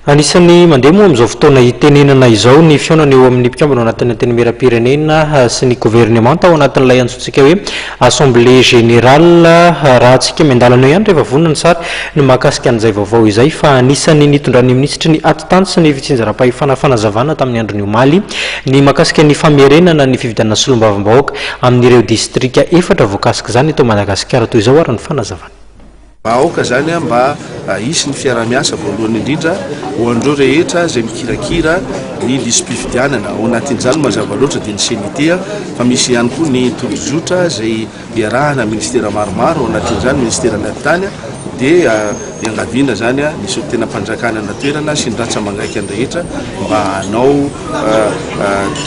Anisan'ny mandeha moa amin'izao fotoana itenenana izao ny fiaonana eo amin'ny mpikambana ao anatin'ny teny mera-pirenena sy ny gouvernement ao anatin'ilay antsointsika hoe assemblée générale raha antsika miandalana ihany rehefa vonona ny sary no mahakasika an'izay vaovao izay fa anisan'ny nitondran'ny minisitry ny Atitany sy ny fitsinjaram-pahefana fanazavana tamin'ny andron'ny omaly ny mahakasika ny famerenana ny fifidianana solombavambahoaka amin'ireo distrika 4 voakasika izany eto Madagasikara toy izao ary ny fanazavana. Aoka zany mba isy ny fiara-miasa voalohany indrindra ho andreo rehetra zay mikirakira ny lisy-pifidianana ao anatin'izany mazava loatra dia ny senité fa misy ihany koa ny tolozotra zay iarahana ministera maromaro ao anatin'izany ministera ny Atitany dia iangaviana zany nisy tena mpanjakana na toerana sy ny ratsamangaiky any rehetra mba hanao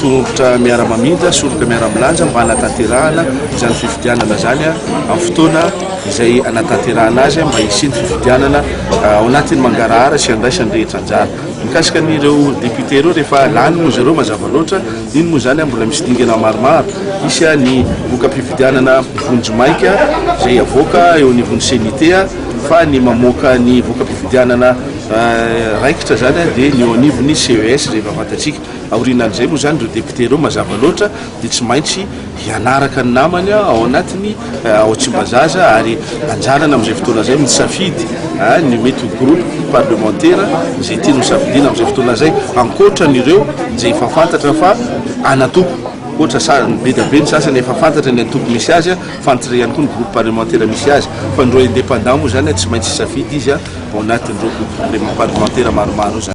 tongotra miara-mamindra soroka miara-milanja mba hanatanterahana izany fifidianana zany amin'ny fotoana izay anatanterahana azy mba hisy ny fifidianana ao anatin'ny mangarahara sy andraisany rehetra anjara mikasika an'ireo député ireo rehefa lany moa zareo mazava loatra iny moa zany mbola misy dingana maromaro isy ny voka-pifidianana vonjomaika zay avoaka eo anivon'ny senité fa ny mamoaka ny voka-pifidianana raikitra zany dia ny eo anivon'ny CES rehefa fantatsika aorinan'izay moa zany ireo député ireo mazava loatra dia tsy maintsy hianaraka ny namany ao anatiny ao Tsimbazaza ary anjarana amin'izay fotoana zay misafidy ny mety groupe parlementaire zay tiany misafidiana amin'izay fotoana zay ankoatran'ireo zay efa fantatra fa anatoko ohatra be da be ny sasany efa fantatra ny antoko misy azy fantatra ihany koa ny groupe parlementaire misy azy fa ndreo indépendant moa zany tsy maintsy safidy izy ao anatin'ireo groupe parlementaire maromaro zany.